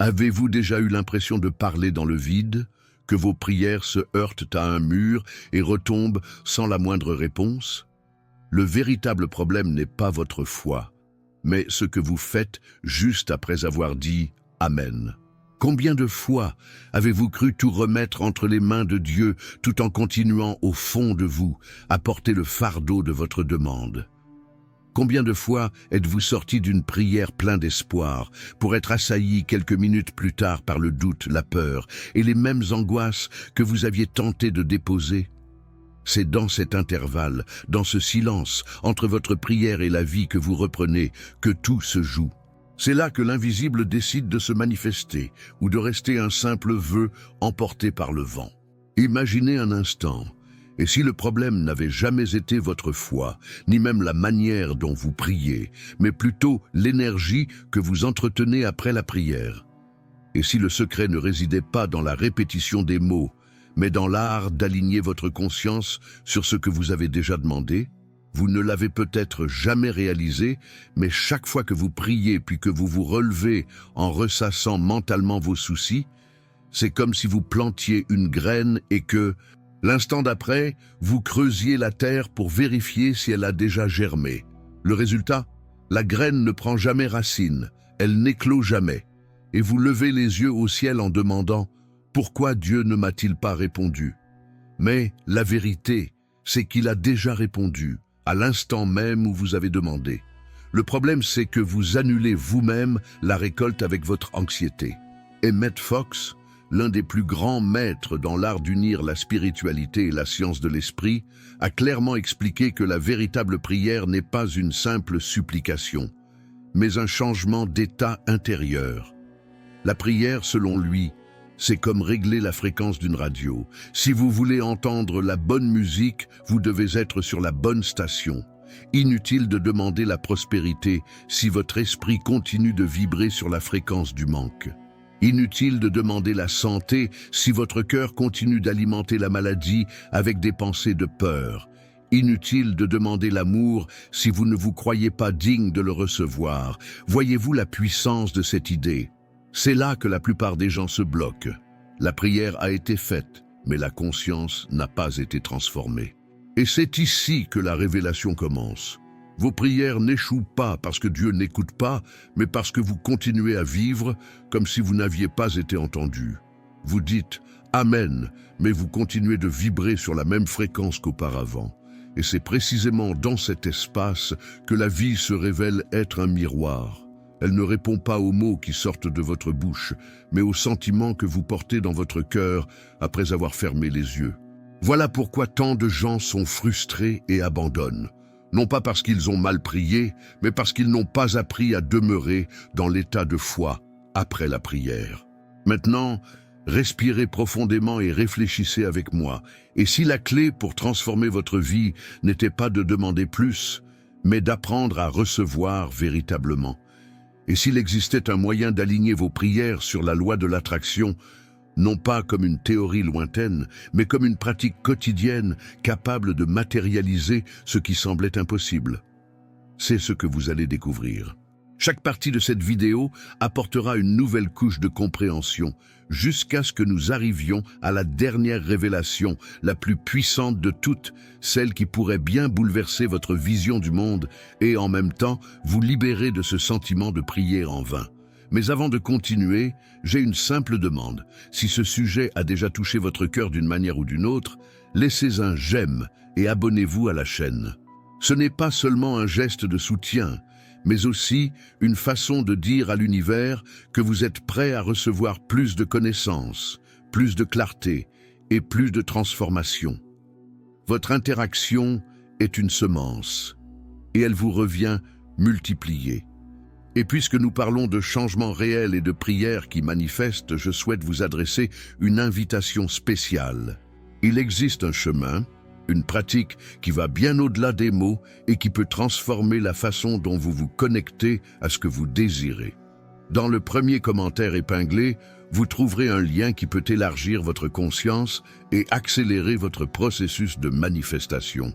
Avez-vous déjà eu l'impression de parler dans le vide, que vos prières se heurtent à un mur et retombent sans la moindre réponse? Le véritable problème n'est pas votre foi, mais ce que vous faites juste après avoir dit « Amen ». Combien de fois avez-vous cru tout remettre entre les mains de Dieu tout en continuant au fond de vous à porter le fardeau de votre demande? Combien de fois êtes-vous sorti d'une prière plein d'espoir pour être assailli quelques minutes plus tard par le doute, la peur et les mêmes angoisses que vous aviez tenté de déposer? C'est dans cet intervalle, dans ce silence entre votre prière et la vie que vous reprenez, que tout se joue. C'est là que l'invisible décide de se manifester ou de rester un simple vœu emporté par le vent. Imaginez un instant, et si le problème n'avait jamais été votre foi, ni même la manière dont vous priez, mais plutôt l'énergie que vous entretenez après la prière? Et si le secret ne résidait pas dans la répétition des mots, mais dans l'art d'aligner votre conscience sur ce que vous avez déjà demandé? Vous ne l'avez peut-être jamais réalisé, mais chaque fois que vous priez puis que vous vous relevez en ressassant mentalement vos soucis, c'est comme si vous plantiez une graine et que, l'instant d'après, vous creusiez la terre pour vérifier si elle a déjà germé. Le résultat? La graine ne prend jamais racine, elle n'éclot jamais. Et vous levez les yeux au ciel en demandant « Pourquoi Dieu ne m'a-t-il pas répondu ?» Mais la vérité, c'est qu'il a déjà répondu, à l'instant même où vous avez demandé. Le problème, c'est que vous annulez vous-même la récolte avec votre anxiété. Emmett Fox, l'un des plus grands maîtres dans l'art d'unir la spiritualité et la science de l'esprit, a clairement expliqué que la véritable prière n'est pas une simple supplication, mais un changement d'état intérieur. La prière, selon lui, c'est comme régler la fréquence d'une radio. Si vous voulez entendre la bonne musique, vous devez être sur la bonne station. Inutile de demander la prospérité si votre esprit continue de vibrer sur la fréquence du manque. Inutile de demander la santé si votre cœur continue d'alimenter la maladie avec des pensées de peur. Inutile de demander l'amour si vous ne vous croyez pas digne de le recevoir. Voyez-vous la puissance de cette idée? C'est là que la plupart des gens se bloquent. La prière a été faite, mais la conscience n'a pas été transformée. Et c'est ici que la révélation commence. Vos prières n'échouent pas parce que Dieu n'écoute pas, mais parce que vous continuez à vivre comme si vous n'aviez pas été entendu. Vous dites « Amen », mais vous continuez de vibrer sur la même fréquence qu'auparavant. Et c'est précisément dans cet espace que la vie se révèle être un miroir. Elle ne répond pas aux mots qui sortent de votre bouche, mais aux sentiments que vous portez dans votre cœur après avoir fermé les yeux. Voilà pourquoi tant de gens sont frustrés et abandonnent. Non pas parce qu'ils ont mal prié, mais parce qu'ils n'ont pas appris à demeurer dans l'état de foi après la prière. Maintenant, respirez profondément et réfléchissez avec moi. Et si la clé pour transformer votre vie n'était pas de demander plus, mais d'apprendre à recevoir véritablement? Et s'il existait un moyen d'aligner vos prières sur la loi de l'attraction, non pas comme une théorie lointaine, mais comme une pratique quotidienne capable de matérialiser ce qui semblait impossible? C'est ce que vous allez découvrir. Chaque partie de cette vidéo apportera une nouvelle couche de compréhension jusqu'à ce que nous arrivions à la dernière révélation, la plus puissante de toutes, celle qui pourrait bien bouleverser votre vision du monde et en même temps vous libérer de ce sentiment de prier en vain. Mais avant de continuer, j'ai une simple demande. Si ce sujet a déjà touché votre cœur d'une manière ou d'une autre, laissez un j'aime et abonnez-vous à la chaîne. Ce n'est pas seulement un geste de soutien, mais aussi une façon de dire à l'univers que vous êtes prêt à recevoir plus de connaissances, plus de clarté et plus de transformation. Votre interaction est une semence, et elle vous revient multipliée. Et puisque nous parlons de changements réels et de prières qui manifestent, je souhaite vous adresser une invitation spéciale. Il existe un chemin, une pratique qui va bien au-delà des mots et qui peut transformer la façon dont vous vous connectez à ce que vous désirez. Dans le premier commentaire épinglé, vous trouverez un lien qui peut élargir votre conscience et accélérer votre processus de manifestation.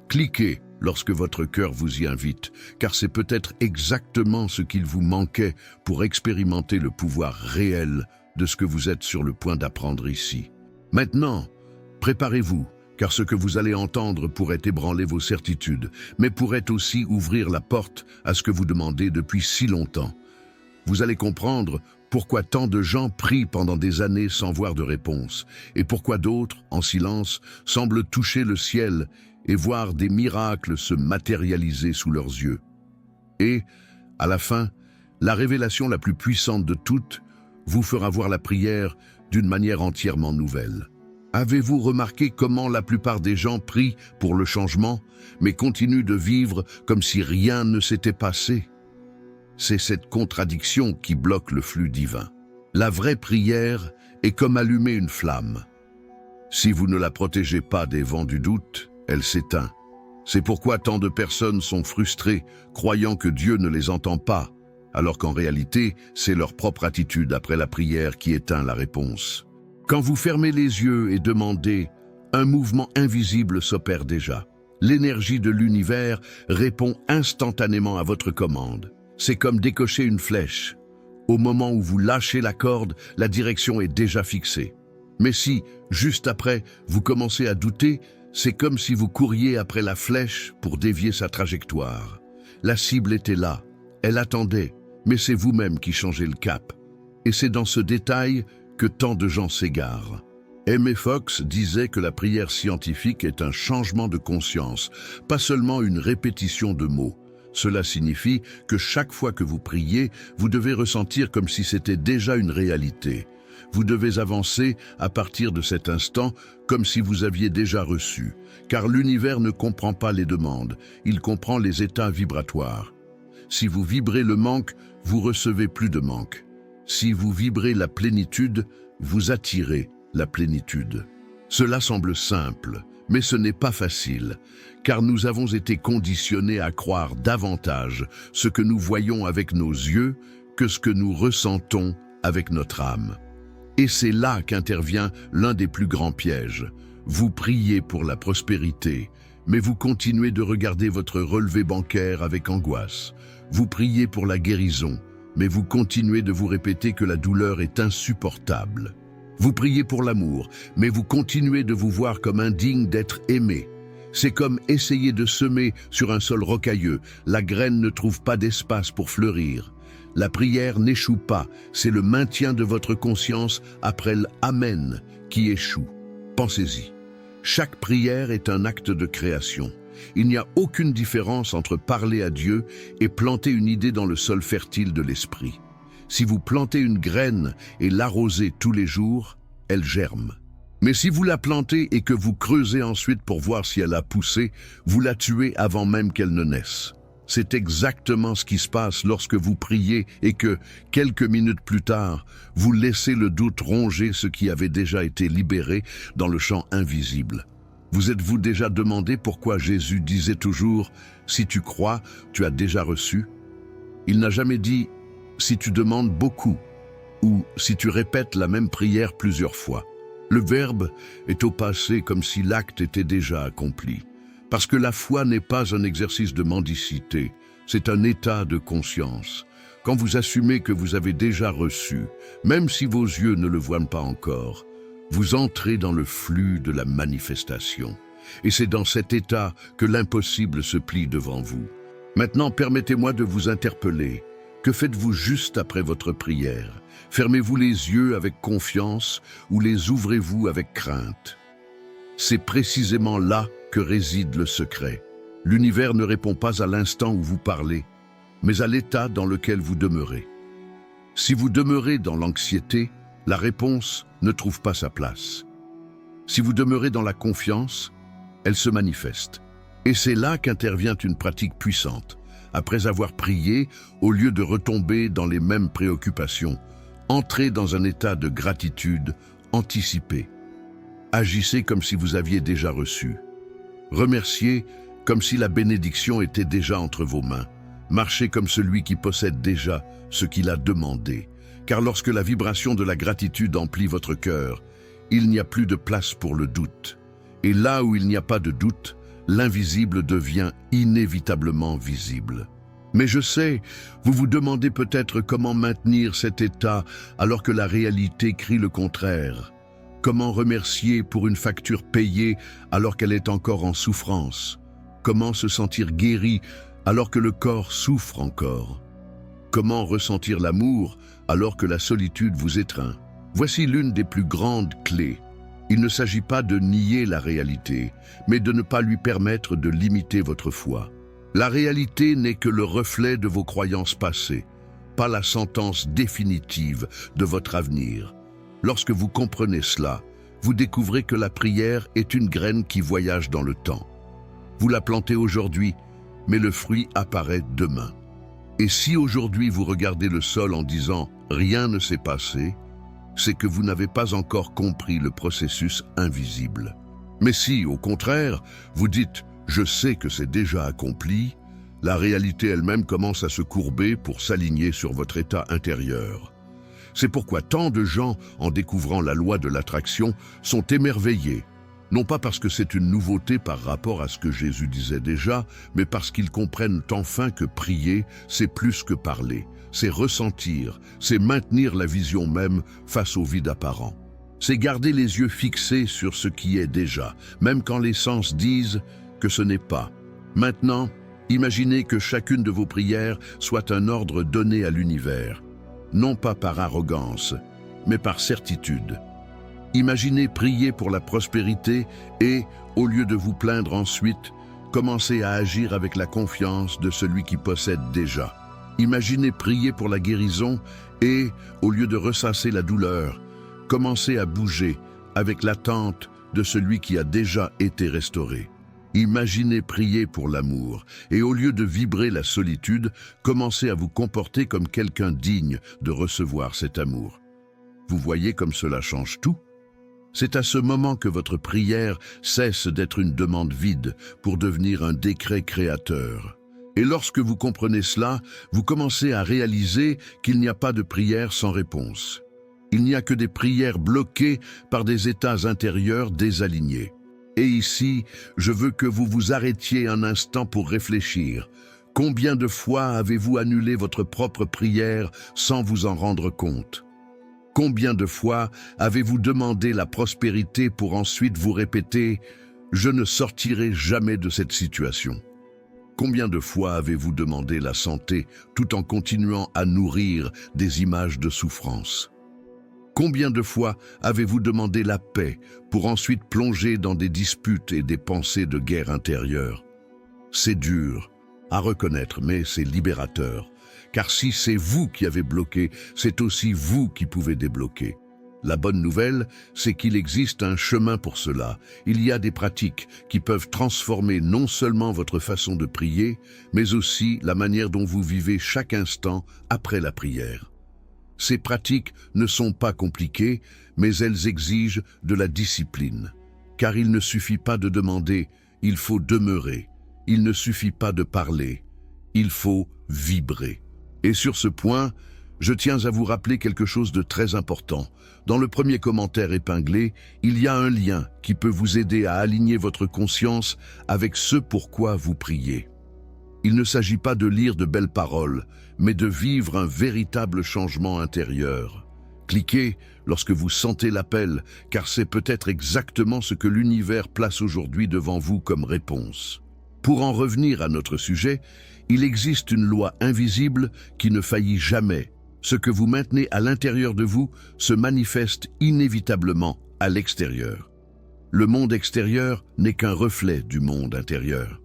Cliquez lorsque votre cœur vous y invite, car c'est peut-être exactement ce qu'il vous manquait pour expérimenter le pouvoir réel de ce que vous êtes sur le point d'apprendre ici. Maintenant, préparez-vous, car ce que vous allez entendre pourrait ébranler vos certitudes, mais pourrait aussi ouvrir la porte à ce que vous demandez depuis si longtemps. Vous allez comprendre pourquoi tant de gens prient pendant des années sans voir de réponse, et pourquoi d'autres, en silence, semblent toucher le ciel et voir des miracles se matérialiser sous leurs yeux. Et, à la fin, la révélation la plus puissante de toutes vous fera voir la prière d'une manière entièrement nouvelle. Avez-vous remarqué comment la plupart des gens prient pour le changement, mais continuent de vivre comme si rien ne s'était passé? C'est cette contradiction qui bloque le flux divin. La vraie prière est comme allumer une flamme. Si vous ne la protégez pas des vents du doute, elle s'éteint. C'est pourquoi tant de personnes sont frustrées, croyant que Dieu ne les entend pas, alors qu'en réalité, c'est leur propre attitude après la prière qui éteint la réponse. Quand vous fermez les yeux et demandez, un mouvement invisible s'opère déjà. L'énergie de l'univers répond instantanément à votre commande. C'est comme décocher une flèche. Au moment où vous lâchez la corde, la direction est déjà fixée. Mais si, juste après, vous commencez à douter, c'est comme si vous couriez après la flèche pour dévier sa trajectoire. La cible était là, elle attendait, mais c'est vous-même qui changez le cap. Et c'est dans ce détail que tant de gens s'égarent. M. Fox disait que la prière scientifique est un changement de conscience, pas seulement une répétition de mots. Cela signifie que chaque fois que vous priez, vous devez ressentir comme si c'était déjà une réalité. Vous devez avancer à partir de cet instant comme si vous aviez déjà reçu, car l'univers ne comprend pas les demandes, il comprend les états vibratoires. Si vous vibrez le manque, vous recevez plus de manque. Si vous vibrez la plénitude, vous attirez la plénitude. Cela semble simple, mais ce n'est pas facile, car nous avons été conditionnés à croire davantage ce que nous voyons avec nos yeux que ce que nous ressentons avec notre âme. Et c'est là qu'intervient l'un des plus grands pièges. Vous priez pour la prospérité, mais vous continuez de regarder votre relevé bancaire avec angoisse. Vous priez pour la guérison, mais vous continuez de vous répéter que la douleur est insupportable. Vous priez pour l'amour, mais vous continuez de vous voir comme indigne d'être aimé. C'est comme essayer de semer sur un sol rocailleux. La graine ne trouve pas d'espace pour fleurir. La prière n'échoue pas, c'est le maintien de votre conscience après l'Amen qui échoue. Pensez-y. Chaque prière est un acte de création. Il n'y a aucune différence entre parler à Dieu et planter une idée dans le sol fertile de l'esprit. Si vous plantez une graine et l'arrosez tous les jours, elle germe. Mais si vous la plantez et que vous creusez ensuite pour voir si elle a poussé, vous la tuez avant même qu'elle ne naisse. C'est exactement ce qui se passe lorsque vous priez et que, quelques minutes plus tard, vous laissez le doute ronger ce qui avait déjà été libéré dans le champ invisible. Vous êtes-vous déjà demandé pourquoi Jésus disait toujours « Si tu crois, tu as déjà reçu » Il n'a jamais dit « Si tu demandes beaucoup » ou « Si tu répètes la même prière plusieurs fois ». Le verbe est au passé comme si l'acte était déjà accompli. Parce que la foi n'est pas un exercice de mendicité, c'est un état de conscience. Quand vous assumez que vous avez déjà reçu, même si vos yeux ne le voient pas encore, vous entrez dans le flux de la manifestation. Et c'est dans cet état que l'impossible se plie devant vous. Maintenant, permettez-moi de vous interpeller. Que faites-vous juste après votre prière? Fermez-vous les yeux avec confiance ou les ouvrez-vous avec crainte? C'est précisément là que réside le secret. L'univers ne répond pas à l'instant où vous parlez, mais à l'état dans lequel vous demeurez. Si vous demeurez dans l'anxiété, la réponse ne trouve pas sa place. Si vous demeurez dans la confiance, elle se manifeste. Et c'est là qu'intervient une pratique puissante. Après avoir prié, au lieu de retomber dans les mêmes préoccupations, entrez dans un état de gratitude anticipé. Agissez comme si vous aviez déjà reçu. Remerciez comme si la bénédiction était déjà entre vos mains. Marchez comme celui qui possède déjà ce qu'il a demandé. Car lorsque la vibration de la gratitude emplit votre cœur, il n'y a plus de place pour le doute. Et là où il n'y a pas de doute, l'invisible devient inévitablement visible. Mais je sais, vous vous demandez peut-être comment maintenir cet état alors que la réalité crie le contraire. Comment remercier pour une facture payée alors qu'elle est encore en souffrance? Comment se sentir guéri alors que le corps souffre encore? Comment ressentir l'amour alors que la solitude vous étreint? Voici l'une des plus grandes clés. Il ne s'agit pas de nier la réalité, mais de ne pas lui permettre de limiter votre foi. La réalité n'est que le reflet de vos croyances passées, pas la sentence définitive de votre avenir. Lorsque vous comprenez cela, vous découvrez que la prière est une graine qui voyage dans le temps. Vous la plantez aujourd'hui, mais le fruit apparaît demain. Et si aujourd'hui vous regardez le sol en disant « rien ne s'est passé », c'est que vous n'avez pas encore compris le processus invisible. Mais si, au contraire, vous dites « je sais que c'est déjà accompli », la réalité elle-même commence à se courber pour s'aligner sur votre état intérieur. C'est pourquoi tant de gens, en découvrant la loi de l'attraction, sont émerveillés. Non pas parce que c'est une nouveauté par rapport à ce que Jésus disait déjà, mais parce qu'ils comprennent enfin que prier, c'est plus que parler, c'est ressentir, c'est maintenir la vision même face au vide apparent. C'est garder les yeux fixés sur ce qui est déjà, même quand les sens disent que ce n'est pas. Maintenant, imaginez que chacune de vos prières soit un ordre donné à l'univers, non pas par arrogance, mais par certitude. Imaginez prier pour la prospérité et, au lieu de vous plaindre ensuite, commencez à agir avec la confiance de celui qui possède déjà. Imaginez prier pour la guérison et, au lieu de ressasser la douleur, commencez à bouger avec l'attente de celui qui a déjà été restauré. Imaginez prier pour l'amour et, au lieu de vibrer la solitude, commencez à vous comporter comme quelqu'un digne de recevoir cet amour. Vous voyez comme cela change tout? C'est à ce moment que votre prière cesse d'être une demande vide pour devenir un décret créateur. Et lorsque vous comprenez cela, vous commencez à réaliser qu'il n'y a pas de prière sans réponse. Il n'y a que des prières bloquées par des états intérieurs désalignés. Et ici, je veux que vous vous arrêtiez un instant pour réfléchir. Combien de fois avez-vous annulé votre propre prière sans vous en rendre compte? Combien de fois avez-vous demandé la prospérité pour ensuite vous répéter « Je ne sortirai jamais de cette situation ». Combien de fois avez-vous demandé la santé tout en continuant à nourrir des images de souffrance? Combien de fois avez-vous demandé la paix pour ensuite plonger dans des disputes et des pensées de guerre intérieure? C'est dur à reconnaître, mais c'est libérateur. Car si c'est vous qui avez bloqué, c'est aussi vous qui pouvez débloquer. La bonne nouvelle, c'est qu'il existe un chemin pour cela. Il y a des pratiques qui peuvent transformer non seulement votre façon de prier, mais aussi la manière dont vous vivez chaque instant après la prière. Ces pratiques ne sont pas compliquées, mais elles exigent de la discipline. Car il ne suffit pas de demander, il faut demeurer. Il ne suffit pas de parler, il faut vibrer. Et sur ce point, je tiens à vous rappeler quelque chose de très important. Dans le premier commentaire épinglé, il y a un lien qui peut vous aider à aligner votre conscience avec ce pourquoi vous priez. Il ne s'agit pas de lire de belles paroles, mais de vivre un véritable changement intérieur. Cliquez lorsque vous sentez l'appel, car c'est peut-être exactement ce que l'univers place aujourd'hui devant vous comme réponse. Pour en revenir à notre sujet, il existe une loi invisible qui ne faillit jamais. Ce que vous maintenez à l'intérieur de vous se manifeste inévitablement à l'extérieur. Le monde extérieur n'est qu'un reflet du monde intérieur.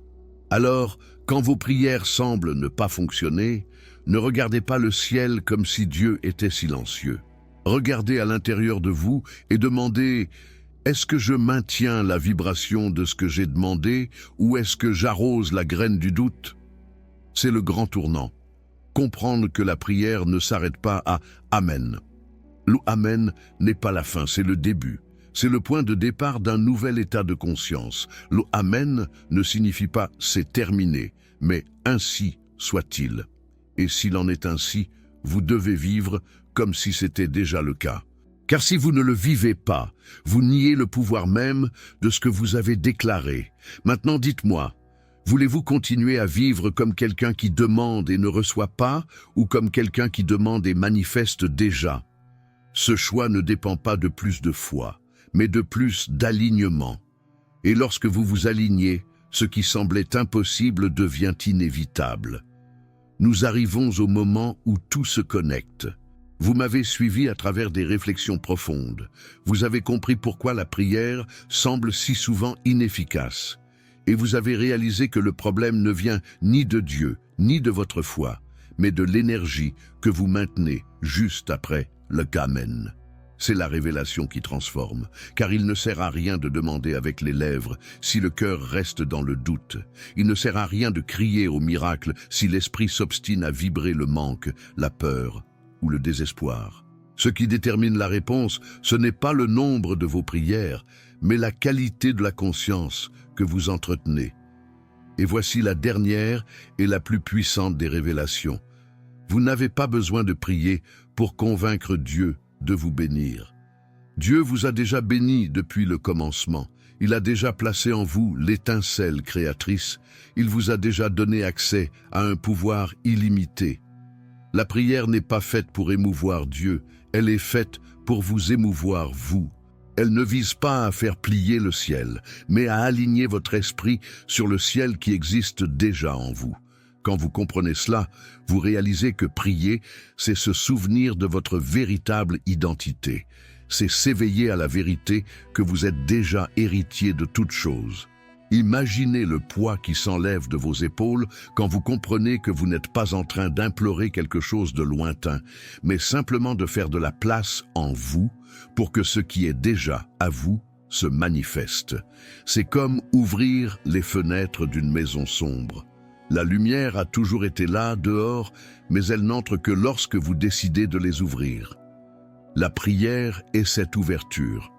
Alors, quand vos prières semblent ne pas fonctionner, ne regardez pas le ciel comme si Dieu était silencieux. Regardez à l'intérieur de vous et demandez « Est-ce que je maintiens la vibration de ce que j'ai demandé ou est-ce que j'arrose la graine du doute ?» C'est le grand tournant. Comprendre que la prière ne s'arrête pas à « Amen ». Le « Amen » n'est pas la fin, c'est le début. C'est le point de départ d'un nouvel état de conscience. Le « Amen » ne signifie pas « c'est terminé », mais « ainsi soit-il ». Et s'il en est ainsi, vous devez vivre comme si c'était déjà le cas. Car si vous ne le vivez pas, vous niez le pouvoir même de ce que vous avez déclaré. Maintenant dites-moi, voulez-vous continuer à vivre comme quelqu'un qui demande et ne reçoit pas, ou comme quelqu'un qui demande et manifeste déjà? Ce choix ne dépend pas de plus de foi, mais de plus d'alignement. Et lorsque vous vous alignez, ce qui semblait impossible devient inévitable. Nous arrivons au moment où tout se connecte. Vous m'avez suivi à travers des réflexions profondes. Vous avez compris pourquoi la prière semble si souvent inefficace. Et vous avez réalisé que le problème ne vient ni de Dieu, ni de votre foi, mais de l'énergie que vous maintenez juste après le Amen. C'est la révélation qui transforme, car il ne sert à rien de demander avec les lèvres si le cœur reste dans le doute. Il ne sert à rien de crier au miracle si l'esprit s'obstine à vibrer le manque, la peur ou le désespoir. Ce qui détermine la réponse, ce n'est pas le nombre de vos prières, mais la qualité de la conscience que vous entretenez. Et voici la dernière et la plus puissante des révélations. Vous n'avez pas besoin de prier pour convaincre Dieu de vous bénir. Dieu vous a déjà béni depuis le commencement. Il a déjà placé en vous l'étincelle créatrice. Il vous a déjà donné accès à un pouvoir illimité. La prière n'est pas faite pour émouvoir Dieu, elle est faite pour vous émouvoir vous. Elle ne vise pas à faire plier le ciel, mais à aligner votre esprit sur le ciel qui existe déjà en vous. Quand vous comprenez cela, vous réalisez que prier, c'est se souvenir de votre véritable identité. C'est s'éveiller à la vérité que vous êtes déjà héritier de toutes choses. Imaginez le poids qui s'enlève de vos épaules quand vous comprenez que vous n'êtes pas en train d'implorer quelque chose de lointain, mais simplement de faire de la place en vous pour que ce qui est déjà à vous se manifeste. C'est comme ouvrir les fenêtres d'une maison sombre. La lumière a toujours été là, dehors, mais elle n'entre que lorsque vous décidez de les ouvrir. La prière est cette ouverture.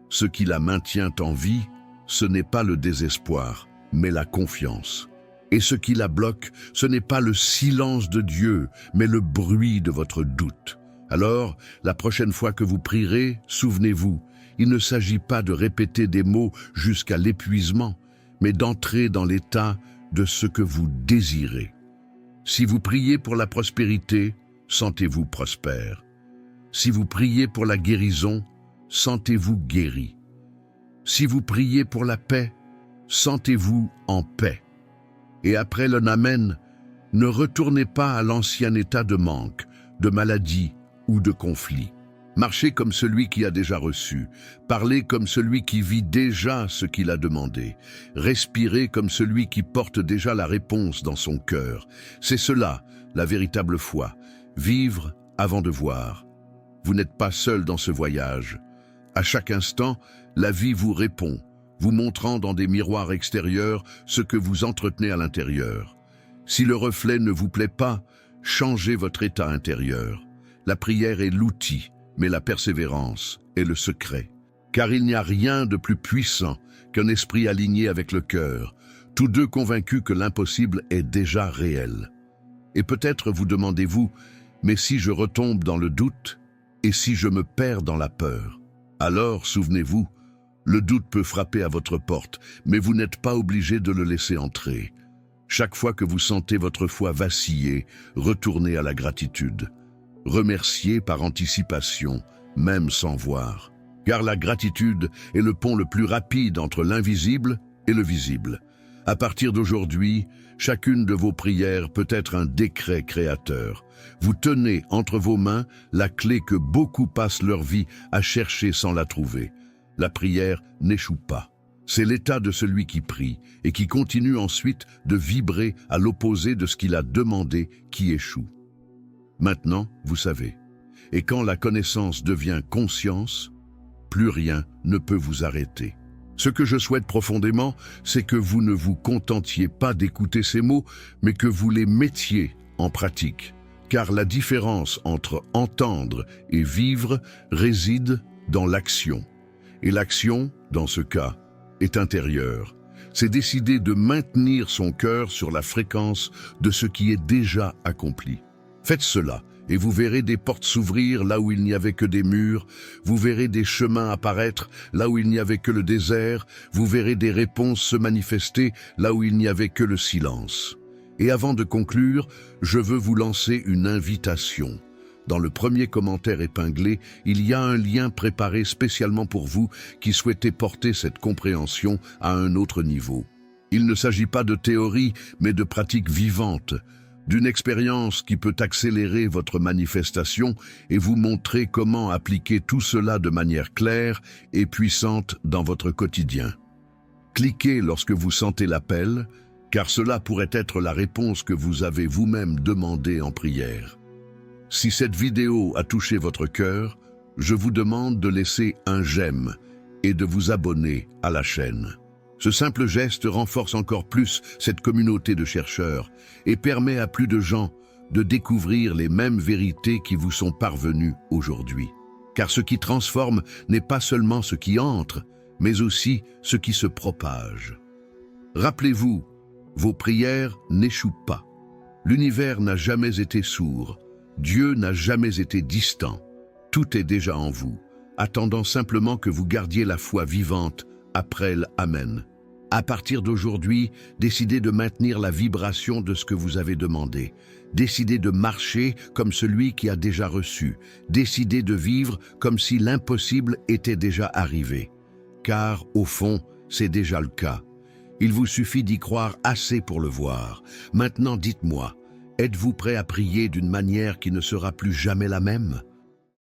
Ce qui la maintient en vie, ce n'est pas le désespoir, mais la confiance. Et ce qui la bloque, ce n'est pas le silence de Dieu, mais le bruit de votre doute. Alors, la prochaine fois que vous prierez, souvenez-vous, il ne s'agit pas de répéter des mots jusqu'à l'épuisement, mais d'entrer dans l'état de ce que vous désirez. Si vous priez pour la prospérité, sentez-vous prospère. Si vous priez pour la guérison, sentez-vous guéri. Si vous priez pour la paix, sentez-vous en paix. Et après le Amen, ne retournez pas à l'ancien état de manque, de maladie ou de conflit. Marchez comme celui qui a déjà reçu, parlez comme celui qui vit déjà ce qu'il a demandé, respirez comme celui qui porte déjà la réponse dans son cœur. C'est cela, la véritable foi, vivre avant de voir. Vous n'êtes pas seul dans ce voyage. À chaque instant, la vie vous répond, vous montrant dans des miroirs extérieurs ce que vous entretenez à l'intérieur. Si le reflet ne vous plaît pas, changez votre état intérieur. La prière est l'outil, mais la persévérance est le secret. Car il n'y a rien de plus puissant qu'un esprit aligné avec le cœur, tous deux convaincus que l'impossible est déjà réel. Et peut-être vous demandez-vous, mais si je retombe dans le doute, et si je me perds dans la peur? Alors, souvenez-vous, le doute peut frapper à votre porte, mais vous n'êtes pas obligé de le laisser entrer. Chaque fois que vous sentez votre foi vaciller, retournez à la gratitude. Remerciez par anticipation, même sans voir. Car la gratitude est le pont le plus rapide entre l'invisible et le visible. À partir d'aujourd'hui, chacune de vos prières peut être un décret créateur. Vous tenez entre vos mains la clé que beaucoup passent leur vie à chercher sans la trouver. La prière n'échoue pas. C'est l'état de celui qui prie et qui continue ensuite de vibrer à l'opposé de ce qu'il a demandé qui échoue. Maintenant, vous savez. Et quand la connaissance devient conscience, plus rien ne peut vous arrêter. Ce que je souhaite profondément, c'est que vous ne vous contentiez pas d'écouter ces mots, mais que vous les mettiez en pratique. Car la différence entre entendre et vivre réside dans l'action. Et l'action, dans ce cas, est intérieure. C'est décider de maintenir son cœur sur la fréquence de ce qui est déjà accompli. Faites cela et vous verrez des portes s'ouvrir là où il n'y avait que des murs, vous verrez des chemins apparaître là où il n'y avait que le désert, vous verrez des réponses se manifester là où il n'y avait que le silence. Et avant de conclure, je veux vous lancer une invitation. Dans le premier commentaire épinglé, il y a un lien préparé spécialement pour vous qui souhaitez porter cette compréhension à un autre niveau. Il ne s'agit pas de théorie, mais de pratiques vivantes, d'une expérience qui peut accélérer votre manifestation et vous montrer comment appliquer tout cela de manière claire et puissante dans votre quotidien. Cliquez lorsque vous sentez l'appel, car cela pourrait être la réponse que vous avez vous-même demandée en prière. Si cette vidéo a touché votre cœur, je vous demande de laisser un j'aime et de vous abonner à la chaîne. Ce simple geste renforce encore plus cette communauté de chercheurs et permet à plus de gens de découvrir les mêmes vérités qui vous sont parvenues aujourd'hui. Car ce qui transforme n'est pas seulement ce qui entre, mais aussi ce qui se propage. Rappelez-vous, vos prières n'échouent pas. L'univers n'a jamais été sourd. Dieu n'a jamais été distant. Tout est déjà en vous, attendant simplement que vous gardiez la foi vivante après l'Amen. À partir d'aujourd'hui, décidez de maintenir la vibration de ce que vous avez demandé. Décidez de marcher comme celui qui a déjà reçu. Décidez de vivre comme si l'impossible était déjà arrivé. Car, au fond, c'est déjà le cas. Il vous suffit d'y croire assez pour le voir. Maintenant, dites-moi, êtes-vous prêt à prier d'une manière qui ne sera plus jamais la même ?